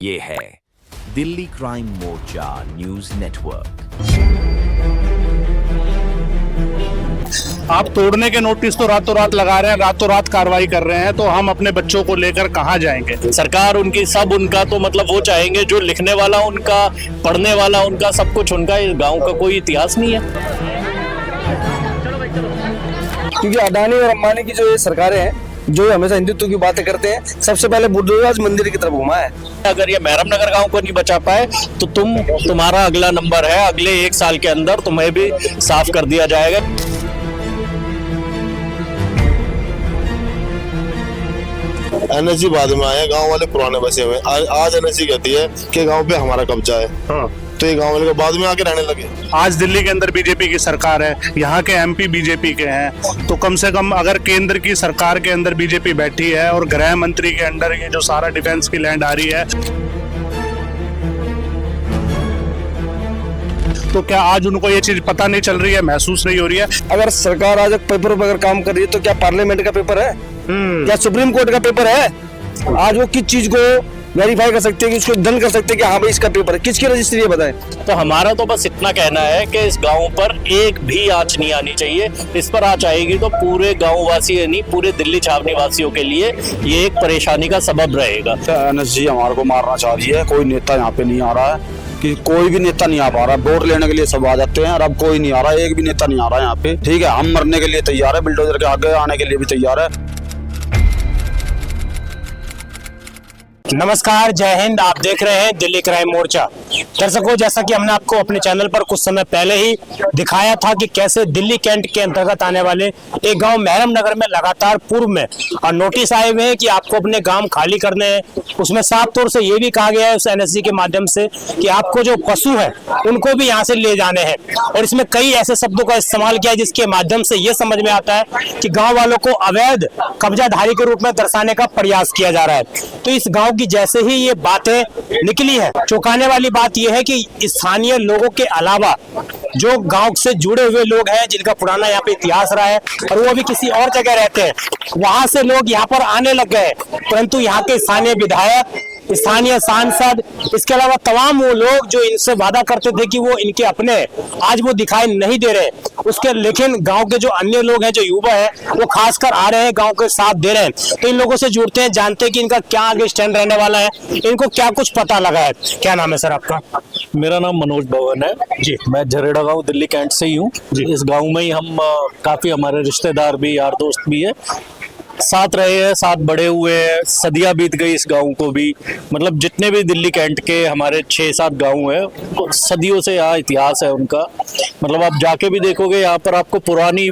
ये है दिल्ली क्राइम मोर्चा news network. आप तोड़ने के नोटिस तो रातों रात लगा रहे हैं, रातों रात कार्रवाई कर रहे हैं, तो हम अपने बच्चों को लेकर कहाँ जाएंगे? सरकार उनकी सब उनका तो मतलब वो चाहेंगे, जो लिखने वाला उनका, पढ़ने वाला उनका, सब कुछ उनका। इस गांव का कोई इतिहास नहीं है। क्योंकि अडानी और अंबानी की जो ये सरकारें हैं, जो हमेशा हिंदुत्व की बातें करते हैं, सबसे पहले बुद्धराज मंदिर की तरफ घुमा है। अगर ये मेहरम नगर गांव को नहीं बचा पाए तो तुम्हारा अगला नंबर है, अगले 1 साल के अंदर तुम्हें भी साफ कर दिया जाएगा। एनएसजी बाद में आए, गांव वाले पुराने बसे हुए। आज एनएसजी कहती है कि गांव पे हमारा कब्जा है। हाँ। तो ये गांव वाले के बाद में आके रहने लगे। आज दिल्ली के अंदर बीजेपी की सरकार है, यहाँ के एमपी बीजेपी के हैं, तो कम से कम अगर केंद्र की सरकार के अंदर बीजेपी बैठी है और गृह मंत्री के अंडर ये जो सारा डिफेंस की लैंड आ रही है, तो क्या आज उनको ये चीज पता नहीं चल रही है, महसूस नहीं हो रही है? अगर सरकार आज पेपर पर अगर काम कर रही है तो क्या पार्लियामेंट का पेपर है या सुप्रीम कोर्ट का पेपर है? आज वो किस चीज को वेरीफाई कर सकते हैं कि उसको डन कर सकते हैं कि हाँ भाई इसका पेपर है? किसकी रजिस्ट्री है बताएं? तो हमारा तो बस इतना कहना है कि इस गांव पर एक भी आंच नहीं आनी चाहिए। इस पर आंच आएगी तो पूरे गांव वासी नहीं, पूरे दिल्ली छावनी वासियों के लिए ये एक परेशानी का सबब रहेगा। एनएसजी हमारे को मारना चाह रही है। कोई नेता यहाँ पे नहीं आ रहा है, कि कोई भी नेता नहीं आ पा रहा। वोट लेने के लिए सब आ जाते हैं और अब कोई नहीं आ रहा, एक भी नेता नहीं आ रहा है यहाँ पे। ठीक है, हम मरने के लिए तैयार है, बिल्डोजर के आगे आने के लिए भी तैयार है। नमस्कार, जय हिंद। आप देख रहे हैं दिल्ली क्राइम मोर्चा। दर्शकों, जैसा कि हमने आपको अपने चैनल पर कुछ समय पहले ही दिखाया था कि कैसे दिल्ली कैंट के अंतर्गत आने वाले एक गांव मेहरम नगर में लगातार पूर्व में और नोटिस आए हुए हैं कि आपको अपने गांव खाली करने हैं। उसमें साफ तौर से ये भी कहा गया है उस एनएसजी के माध्यम से कि आपको जो पशु है उनको भी यहाँ से ले जाने हैं। और इसमें कई ऐसे शब्दों का इस्तेमाल किया जिसके माध्यम से ये समझ में आता है कि गाँव वालों को अवैध कब्जाधारी के रूप में दर्शाने का प्रयास किया जा रहा है। तो इस गाँव की जैसे ही ये बातें निकली है, चौंकाने वाली बात यह है कि स्थानीय लोगों के अलावा जो गांव से जुड़े हुए लोग हैं, जिनका पुराना यहाँ पे इतिहास रहा है और वो अभी किसी और जगह रहते हैं, वहां से लोग यहाँ पर आने लग गए। परंतु यहाँ के स्थानीय विधायक, स्थानीय सांसद, इसके अलावा तमाम वो लोग जो इनसे वादा करते थे कि वो इनके अपने, आज वो दिखाई नहीं दे रहे उसके। लेकिन गांव के जो अन्य लोग हैं, जो युवा है, वो खासकर आ रहे हैं, गांव के साथ दे रहे हैं। तो इन लोगों से जुड़ते हैं, जानते हैं कि इनका क्या आगे स्टैंड रहने वाला है, इनको क्या कुछ पता लगा है। क्या नाम है सर आपका? मेरा नाम मनोज भवन है जी। मैं झरेड़ा गांव दिल्ली कैंट से ही हूँ। इस गांव में ही हम काफी हमारे रिश्तेदार भी, यार दोस्त भी है, साथ रहे हैं, साथ बड़े हुए हैं। सदियां बीत गई इस गांव को भी। मतलब जितने भी दिल्ली कैंट के हमारे 6-7 गांव हैं, तो सदियों से यहाँ इतिहास है उनका। मतलब आप जाके भी देखोगे यहाँ पर आपको पुरानी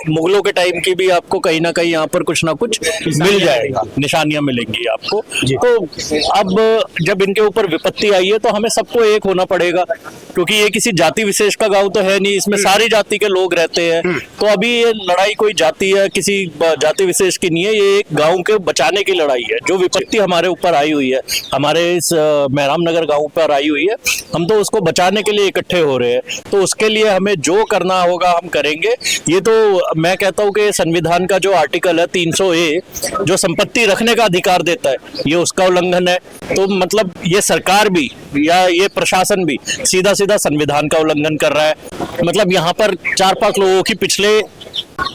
मुगलों के टाइम की भी आपको कहीं ना कहीं यहाँ पर कुछ ना कुछ मिल जाएगा, निशानियां मिलेंगी आपको। तो अब जब इनके ऊपर विपत्ति आई है तो हमें सबको एक होना पड़ेगा, क्योंकि ये किसी जाति विशेष का गांव तो है नहीं, इसमें सारी जाति के लोग रहते हैं। तो अभी ये लड़ाई कोई जाति या किसी जाति विशेष की नहीं है, ये एक गांव के बचाने की लड़ाई है। जो विपत्ति हमारे ऊपर आई हुई है, हमारे इस मेहरम नगर गांव पर आई हुई है, हम तो उसको बचाने के लिए इकट्ठे हो रहे हैं। तो उसके लिए हमें जो करना होगा हम करेंगे। ये तो मैं कहता हूँ कि संविधान का जो आर्टिकल है 300A, जो संपत्ति रखने का अधिकार देता है, ये उसका उल्लंघन है। तो मतलब ये सरकार भी या ये प्रशासन भी सीधा सीधा संविधान का उल्लंघन कर रहा है। मतलब यहाँ पर 4-5 लोगों की पिछले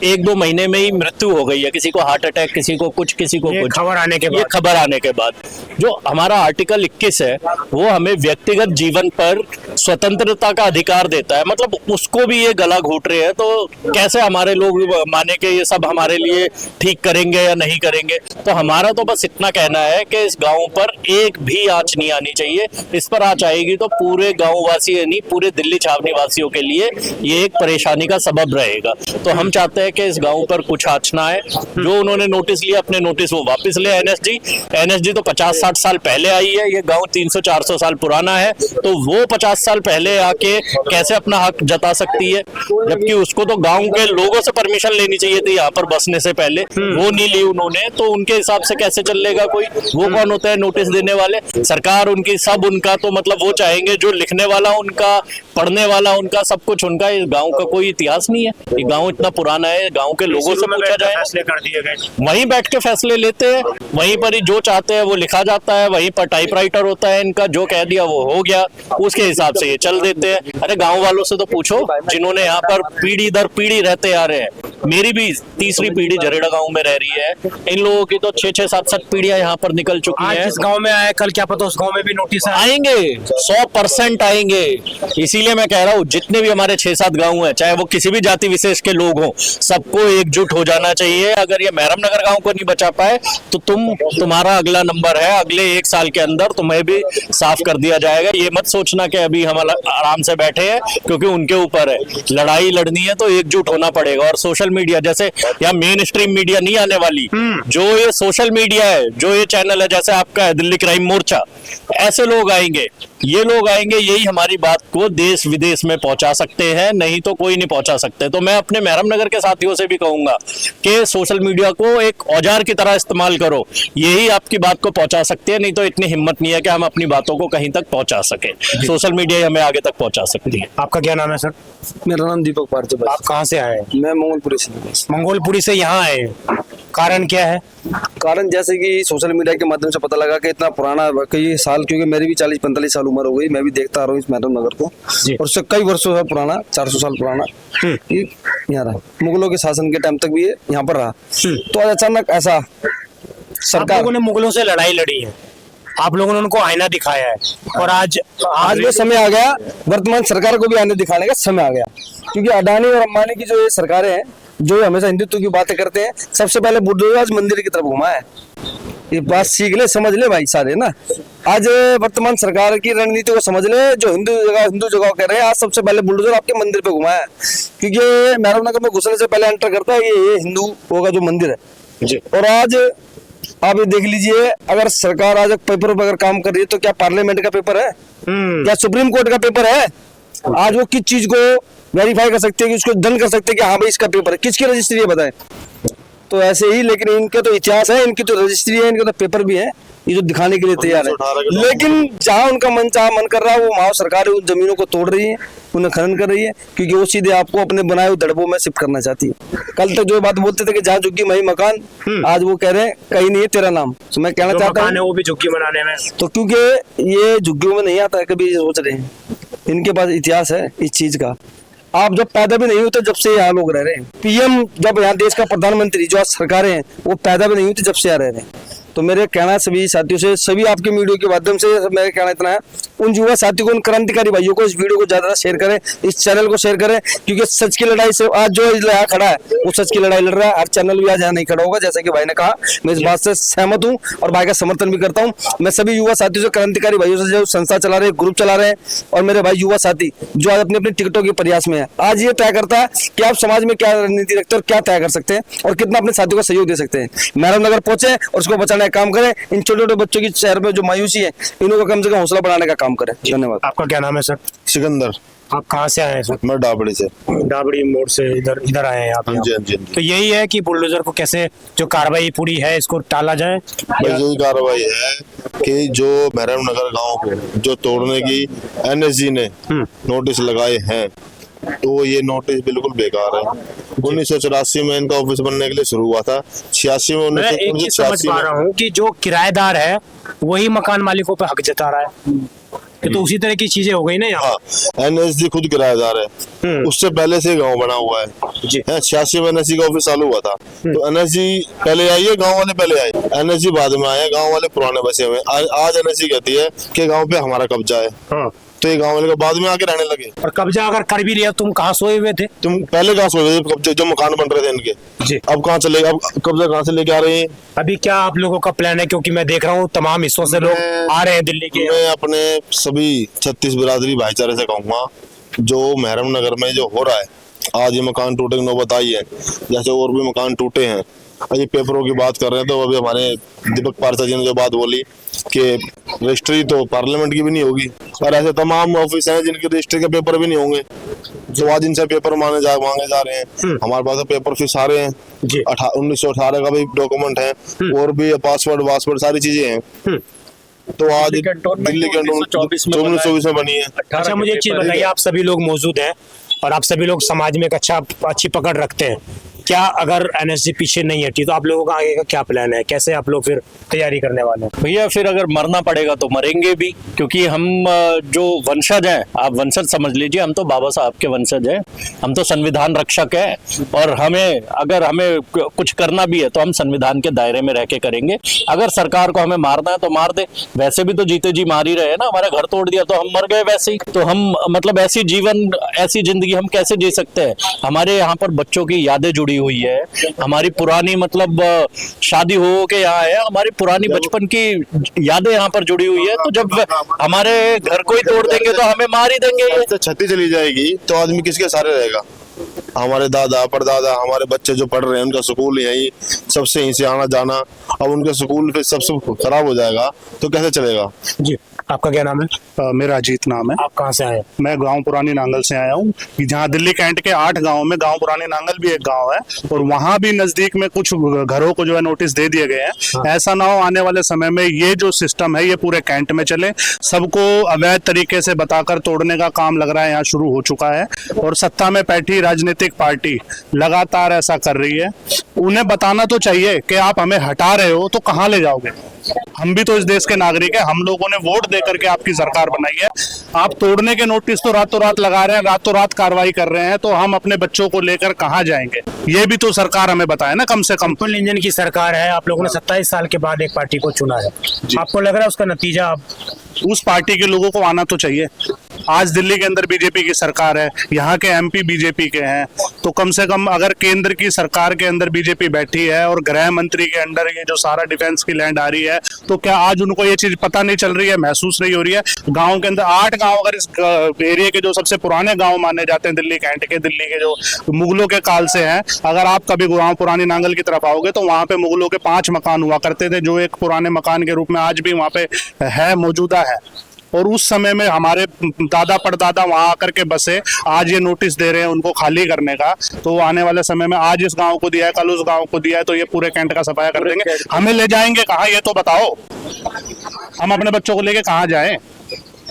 1-2 महीने में ही मृत्यु हो गई है। किसी को हार्ट अटैक, किसी को कुछ, किसी को कुछ। खबर आने के बाद जो हमारा आर्टिकल 21 है वो हमें व्यक्तिगत जीवन पर स्वतंत्रता का अधिकार देता है। मतलब उसको भी ये गला घोट रहे हैं। तो कैसे हमारे लोग माने कि ये सब हमारे लिए ठीक करेंगे या नहीं करेंगे? तो हमारा तो बस इतना कहना है कि इस गांव पर एक भी आंच नहीं आनी चाहिए। इस पर आंच आएगी तो पूरे गांव वासी नहीं, पूरे दिल्ली छावनी वासियों के लिए ये एक परेशानी का सबब रहेगा। तो हम चाहते हैं कि इस गांव पर कुछ आंच ना आए। जो उन्होंने नोटिस लिया, अपने नोटिस वो वापस ले। एनएसजी तो 50-60 साल पहले आई है, ये गांव 300-400 साल पुराना है। तो वो 50 साल पहले आके कैसे अपना हक जता सकती है, जबकि उसको तो गांव के लोगों से परमिशन लेनी चाहिए थी यहाँ पर बसने से पहले। वो नहीं ली उन्होंने, तो उनके हिसाब से कैसे चलेगा कोई? वो कौन होता है नोटिस देने वाले? सरकार उनकी सब उनका, तो मतलब वो चाहेंगे, जो लिखने वाला उनका, पढ़ने वाला उनका, सब कुछ उनका। इस गांव का कोई इतिहास नहीं है। ये गांव इतना पुराना नुकसान है गांव के लोगों से पूछा जाए। फैसले कर दिए गए। वहीं बैठ के फैसले लेते हैं, वहीं पर ही जो चाहते हैं वो लिखा जाता है, वहीं पर टाइपराइटर होता है इनका, जो कह दिया वो हो गया, उसके हिसाब से ये चल देते हैं। अरे गांव वालों से तो पूछो जिन्होंने यहाँ पर पीढ़ी दर पीढ़ी रहते आ रहे हैं। मेरी भी तीसरी पीढ़ी झरेड़ा गांव में रह रही है, इन लोगों की तो 6-6, 7-7 पीढ़ियां यहाँ पर निकल चुकी आज हैं। जिस गांव में आए कल क्या पता उस गांव में भी नोटिस आएंगे, 100% आएंगे। इसीलिए मैं कह रहा हूँ जितने भी हमारे 6-7 गांव हैं, चाहे वो किसी भी जाति विशेष के लोग हों, सबको एकजुट हो जाना चाहिए। अगर ये मेहरम नगर गांव को नहीं बचा पाए तो तुम्हारा अगला नंबर है, अगले 1 साल के अंदर तुम्हें भी साफ कर दिया जाएगा। ये मत सोचना कि अभी हम आराम से बैठे हैं, क्योंकि उनके ऊपर है। लड़ाई लड़नी है तो एकजुट होना पड़ेगा। और सोशल मीडिया जैसे यहाँ मेन स्ट्रीम मीडिया नहीं आने वाली, जो ये सोशल मीडिया है, जो ये चैनल है जैसे आपका है दिल्ली क्राइम मोर्चा, ऐसे लोग आएंगे, ये लोग आएंगे, यही हमारी बात को देश विदेश में पहुंचा सकते हैं, नहीं तो कोई नहीं पहुंचा सकते। तो मैं अपने मेहरम नगर के साथियों से भी कहूंगा कि सोशल मीडिया को एक औजार की तरह इस्तेमाल करो, यही आपकी बात को पहुंचा सकते हैं। नहीं तो इतनी हिम्मत नहीं है कि हम अपनी बातों को कहीं तक पहुंचा सके। सोशल मीडिया ही हमें आगे तक पहुंचा सकती है। आपका क्या नाम है सर? मेरा नाम दीपक पार्थिव। आप कहाँ से आए? मैं मंगोलपुरी से। मंगोलपुरी से यहाँ आए, कारण क्या है? कारण जैसे कि सोशल मीडिया के माध्यम से पता लगा कि इतना पुराना कई साल, क्योंकि मेरी भी 40-45 साल उम्र हो गई, मैं भी देखता आ रहा हूँ इस मेहरम नगर को, और उससे कई वर्षों से पुराना, 400 साल पुराना ये यहाँ रहा। मुगलों के शासन के टाइम तक भी ये यहाँ पर रहा। तो आज अचानक ऐसा आप लोगों ने मुगलों से लड़ाई लड़ी है, आप लोगों ने उनको आईना दिखाया है, और आज वो समय आ गया, वर्तमान सरकार को भी आईना दिखाने का समय आ गया। क्योंकि अडानी और अंबानी की जो ये सरकारें हैं, जो हमेशा हिंदुत्व की बातें करते हैं, सबसे पहले बुद्धराज मंदिर की तरफ घुमा है। ये बात सीख ले, समझ ले भाई सारे ना। आज वर्तमान सरकार की रणनीति को समझ ले, जो हिंदू जगह कह रहे हैं, आज सबसे पहले बुलडोजर आपके मंदिर पे घुमा है। क्योंकि मेहरम नगर में घुसने से पहले एंटर करता है ये हिंदुओं का जो मंदिर है जी। और आज आप ये देख लीजिए, अगर सरकार आज पेपर पर अगर काम कर रही है तो क्या पार्लियामेंट का पेपर है, क्या सुप्रीम कोर्ट का पेपर है? आज वो किस चीज को वेरीफाई कर सकते हैं, कि उसको दंड कर सकते हैं कि हाँ भाई इसका पेपर है, किसकी रजिस्ट्री है बताएं। तो ऐसे ही, लेकिन इनका तो इतिहास है, इनकी तो रजिस्ट्री है, इनका तो पेपर भी है, ये जो दिखाने के लिए तैयार है। लेकिन जहाँ उनका मन कर रहा है, वो वहाँ सरकार उन जमीनों को तोड़ रही है, उन्हें खनन कर रही है, क्योंकि वो सीधे आपको अपने बनाए हुए दड़बों में शिफ्ट करना चाहती है। कल तक जो बात बोलते थे कि जहाँ झुग्गी वही मकान, आज वो कह रहे हैं कहीं नहीं है तेरा नाम। तो मैं कहना चाहता हूँ वो भी झुग्गी बनाने में, तो क्योंकि ये झुग्गियों में नहीं आता है, कभी सोच रहे हैं, इनके पास इतिहास है इस चीज का। आप जब पैदा भी नहीं होते जब से यहाँ लोग रह रहे हैं। पीएम जब यहाँ देश का प्रधानमंत्री जो सरकारें हैं, वो पैदा भी नहीं होती जब से यहाँ रह रहे हैं। तो मेरे कहना सभी साथियों से, सभी आपके वीडियो के माध्यम से मेरे कहना इतना है, उन युवा साथियों को, उन क्रांतिकारी भाइयों को इस वीडियो को ज्यादा शेयर करें, इस चैनल को शेयर करें, क्योंकि सच की लड़ाई से आज जो यहाँ खड़ा है वो सच की लड़ाई लड़ रहा है। हर चैनल भी आज यहाँ नहीं खड़ा होगा, जैसा कि भाई ने कहा, मैं इस बात से सहमत हूँ और भाई का समर्थन भी करता हूँ। मैं सभी युवा साथियों से, क्रांतिकारी भाइयों से, जो संस्था चला रहे हैं, ग्रुप चला रहे हैं, और मेरे भाई युवा साथी जो आज अपने अपने टिकटों के प्रयास में है, आज ये तय करता है कि आप समाज में क्या रणनीति रखते हैं और क्या तय कर सकते हैं और कितना अपने साथियों को सहयोग दे सकते हैं। मेहरम नगर पहुंचे और उसको बचाने का काम करें। इन छोटे छोटे बच्चों की शहर में जो मायूसी है, इन्हों को कम से कम हौसला बढ़ाने का काम करें। धन्यवाद। आपका क्या नाम है सर? सिकंदर। आप कहाँ से आए हैं सर? मैं डाबड़ी से। डाबड़ी मोड़ से इधर आए हैं आप? हाँ जी, हाँ जी। तो यही है कि बुलडोजर को कैसे जो कार्रवाई पूरी है इसको टाला जाए। यही कार्रवाई है कि जो मेहरम नगर गांव को जो तोड़ने की एनएसजी ने नोटिस लगाए हैं, तो ये नोटिस बिल्कुल बेकार है। 1984 में इनका ऑफिस बनने के लिए शुरू हुआ था, 86 में मैं एक चीज समझ पा रहा हूँ कि जो किराएदार है वही मकान मालिकों पे हक जता रहा है, कि तो उसी तरह की चीजें हो गई ना यहाँ। हाँ, एनएसजी खुद किराएदार है, उससे पहले से गांव बना हुआ है जी। 86 में एनएसजी का ऑफिस चालू हुआ था, तो एनएसजी पहले आई है, गांव वाले पहले आए, एनएसजी बाद में आए, गांव वाले पुराने बसे हुए। आज एनएसजी कहती है कि गांव पे हमारा कब्जा है, तो ये गांव वाले के बाद में आके रहने लगे। और कब्जा अगर कर भी लिया, तुम कहाँ सोए हुए थे? तुम पहले कहाँ सोए थे? कब्जे जो मकान बन रहे थे इनके जी, अब कहाँ चले, अब कब्जा कहाँ से लेके आ रहे हैं? अभी क्या आप लोगों का प्लान है? क्योंकि मैं देख रहा हूँ तमाम हिस्सों से लोग आ रहे हैं दिल्ली के। मैं अपने सभी 36 बिरादरी भाईचारे से कहूंगा, जो मेहरम नगर में जो हो रहा है, आज ये मकान टूटे की नौबत आई है, जैसे और भी मकान टूटे हैं। ये पेपरों की बात कर रहे हैं, तो अभी हमारे दीपक पार्थिव जी ने जो बात बोली कि रजिस्ट्री तो पार्लियामेंट की भी नहीं होगी, और ऐसे तमाम ऑफिस हैं जिनके रजिस्ट्री के पेपर भी नहीं होंगे, जो आज इनसे पेपर मांगे जा रहे हैं। हमारे पास पेपर फिर सारे हैं, 1918 का भी डॉक्यूमेंट है, और भी पासवर्ड सारी चीजें हैं। तो आज दिल्ली कैंटोनमेंट 24 में बनी है। अच्छा, मुझे एक चीज बताइए, आप सभी लोग मौजूद हैं और आप सभी लोग समाज में एक अच्छी पकड़ रखते हैं, क्या अगर एनएसजी पीछे नहीं हटी तो आप लोगों का आगे का क्या प्लान है, कैसे आप लोग फिर तैयारी करने वाले हैं? भैया फिर अगर मरना पड़ेगा तो मरेंगे भी, क्योंकि हम जो वंशज हैं, आप वंशज समझ लीजिए, हम तो बाबा साहब के वंशज हैं, हम तो संविधान रक्षक हैं। और अगर हमें कुछ करना भी है तो हम संविधान के दायरे में रह के करेंगे। अगर सरकार को हमें मारना है तो मार दे, वैसे भी तो जीते जी मार ही रहे हैं ना, हमारा घर तोड़ दिया तो हम मर गए वैसे ही। तो हम मतलब ऐसी जिंदगी हम कैसे जी सकते हैं? हमारे यहाँ पर बच्चों की यादें जुड़ी हुई है, हमारी पुरानी मतलब शादी हो के यहाँ है, हमारी पुरानी बचपन की यादें यहाँ पर जुड़ी हुई है। तो जब हमारे घर को ही तोड़ देंगे तो हमें मार ही देंगे। तो क्षति चली जाएगी तो आदमी किसके सहारे रहेगा? हमारे दादा परदादा, हमारे बच्चे जो पढ़ रहे हैं उनका स्कूल यही, सबसे यहीं से आना जाना, अब उनका स्कूल फिर सबसे खराब हो जाएगा तो कैसे चलेगा? जी, आपका क्या नाम है? मेरा अजीत नाम है। आप कहाँ से आए? मैं गांव पुरानी नांगल से आया हूँ। जहाँ दिल्ली कैंट के 8 गांव में गांव पुरानी नांगल भी एक गांव है, और वहां भी नजदीक में कुछ घरों को जो है नोटिस दे दिए गए हैं। ऐसा ना हो आने वाले समय में ये जो सिस्टम है ये पूरे कैंट में चले, सबको अवैध तरीके से बताकर तोड़ने का काम लग रहा है यहाँ शुरू हो चुका है। और सत्ता में बैठी राजनीतिक पार्टी लगातार ऐसा कर रही है। उन्हें बताना तो चाहिए कि आप हमें हटा रहे हो तो कहाँ ले जाओगे? हम भी तो इस देश के नागरिक हैं, हम लोगों ने वोट दे करके आपकी सरकार बनाई है। आप तोड़ने के नोटिस तो रातों रात लगा रहे हैं, रातों रात कार्रवाई कर रहे हैं, तो हम अपने बच्चों को लेकर कहाँ जाएंगे? ये भी तो सरकार हमें बताए ना कम से कम। ट्रिपल इंजन की सरकार है, आप लोगों ने 27 साल के बाद एक पार्टी को चुना है, आपको लग रहा है उसका नतीजा उस पार्टी के लोगों को आना तो चाहिए। आज दिल्ली के अंदर बीजेपी की सरकार है, यहाँ के एमपी बीजेपी के हैं, तो कम से कम अगर केंद्र की सरकार के अंदर बीजेपी बैठी है और गृह मंत्री के अंडर ये जो सारा डिफेंस की लैंड आ रही है, तो क्या आज उनको ये चीज पता नहीं चल रही है, महसूस नहीं हो रही है? गांव के अंदर 8 गांव, अगर इस एरिया के जो सबसे पुराने गांव माने जाते हैं दिल्ली कैंट के, दिल्ली के जो मुगलों के काल से हैं, अगर आप कभी गांव पुरानी नांगल की तरफ आओगे तो वहां पे मुगलों के 5 मकान हुआ करते थे, जो एक पुराने मकान के रूप में आज भी वहां पे है, मौजूदा है। और उस समय में हमारे दादा परदादा वहां आकर के बसे, आज ये नोटिस दे रहे हैं उनको खाली करने का, तो आने वाले समय में आज इस गांव को दिया है, कल उस गांव को दिया है, तो ये पूरे कैंट का सफाया कर देंगे। हमें ले जाएंगे कहाँ ये तो बताओ? हम अपने बच्चों को लेके कहाँ जाएं?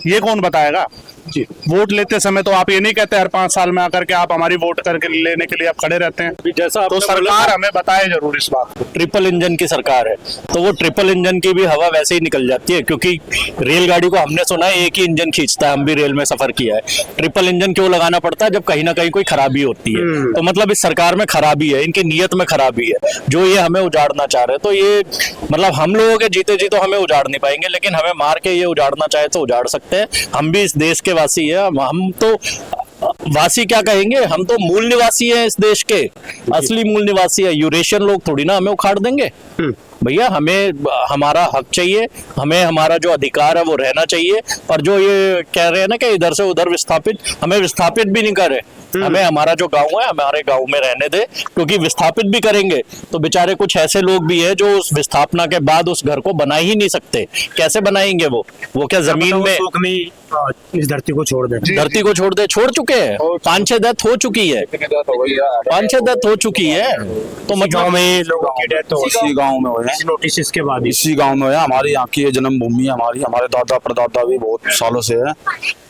ये कौन बताएगा? जी, वोट लेते समय तो आप ये नहीं कहते हर 5 साल में आकर के आप हमारी वोट करके लेने के लिए आप खड़े रहते हैं। जैसा तो सरकार हमें बताए जरूर इस बात को। ट्रिपल इंजन की सरकार है तो वो ट्रिपल इंजन की भी हवा वैसे ही निकल जाती है, क्योंकि रेलगाड़ी को हमने सुना है एक ही इंजन खींचता है, हम भी रेल में सफर किया है। ट्रिपल इंजन क्यों लगाना पड़ता है? जब कहीं ना कहीं कोई खराबी होती है। तो मतलब इस सरकार में खराबी है, इनकी नीयत में खराबी है, जो ये हमें उजाड़ना चाह रहे हैं। तो ये मतलब हम लोगों के जीते जी तो हमें उजाड़ नहीं पाएंगे, लेकिन हमें मार के ये उजाड़ना चाहे तो उजाड़ सकते हैं। हम भी इस देश के वासी है, हम तो वासी क्या कहेंगे, हम तो मूल निवासी हैं इस देश के, असली मूल निवासी है। यूरेशियन लोग थोड़ी ना हमें उखाड़ देंगे। भैया हमें हमारा हक चाहिए, हमें हमारा जो अधिकार है वो रहना चाहिए। और जो ये कह रहे हैं ना कि इधर से उधर विस्थापित, हमें विस्थापित भी नहीं करे। हमें हमारा जो गांव है हमारे गांव में रहने दे, क्योंकि विस्थापित भी करेंगे तो बेचारे कुछ ऐसे लोग भी है जो उस विस्थापना के बाद उस घर को बना ही नहीं सकते। कैसे बनाएंगे वो क्या जमीन में इस धरती को छोड़ दे? धरती को छोड़ दे, छोड़ चुके हैं। 5-6 डेथ हो चुकी है, 5-6 डेथ हो चुकी है। तो मतलब में लोगों की डेथ हो इसी गांव में हुए हैं, नोटिस के बाद इसी गांव में है। हमारी यहाँ की ये जन्मभूमि है, हमारे दादा परदादा भी बहुत सालों से है।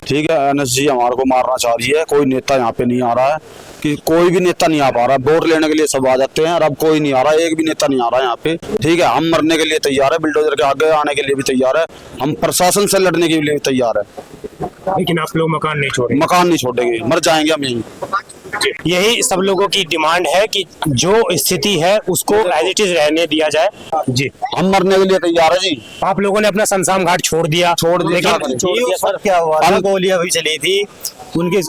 ठीक है, एनएसजी हमारे को मारना चाह रही है। कोई नेता यहाँ पे नहीं आ रहा है, कि कोई भी नेता नहीं आ पा रहा। वोट लेने के लिए सब आ जाते हैं और अब कोई नहीं आ रहा, एक भी नेता नहीं आ रहा है यहाँ पे। ठीक है, हम मरने के लिए तैयार है, बिल्डोजर के आगे आने के लिए भी तैयार है, हम प्रशासन से लड़ने के लिए भी तैयार है, लेकिन आप लोग मकान नहीं छोड़ेंगे? मकान नहीं छोड़ेंगे, मर जाएंगे हम यहीं। यही सब लोगों की डिमांड है कि जो स्थिति है उसको एज इट इज रहने दिया जाए। जी, हम मरने के लिए तैयार है जी। आप लोगों ने अपना शमशान घाट छोड़ दिया, लेकिन क्या हुआ? हम गोलियां भी चली थी, उनकी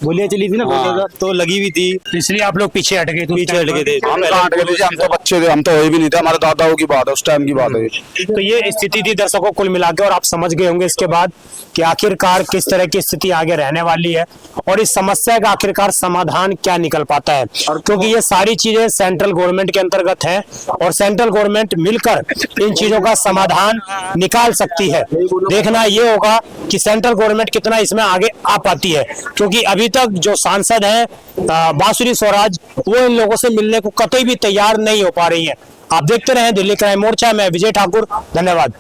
गोलियां चली थी ना, तो लगी हुई थी, इसलिए आप लोग पीछे हट गए थे। पीछे हट गए थे। हम कहाँ हट गए थे? हम तो बच्चे थे, हम तो हो भी नहीं थे, हमारे दादाओं की बात है, उस टाइम की बात है। तो ये स्थिति थी दर्शकों कुल मिला के, और आप समझ गए होंगे इसके बाद कि आखिरकार किस तरह की स्थिति आगे रहने वाली है और इस समस्या का आखिरकार समाधान क्या निकल पाता है। क्योंकि ये सारी चीजें सेंट्रल गवर्नमेंट के अंतर्गत है और सेंट्रल गवर्नमेंट मिलकर इन चीजों का समाधान निकाल सकती है। देखना ये होगा कि सेंट्रल गवर्नमेंट कितना इसमें आगे आ पाती है, क्योंकि अभी तक जो सांसद हैं बांसुरी स्वराज, वो इन लोगों से मिलने को कतई भी तैयार नहीं हो पा रही है। आप देखते रहे दिल्ली क्राइम मोर्चा में विजय ठाकुर, धन्यवाद।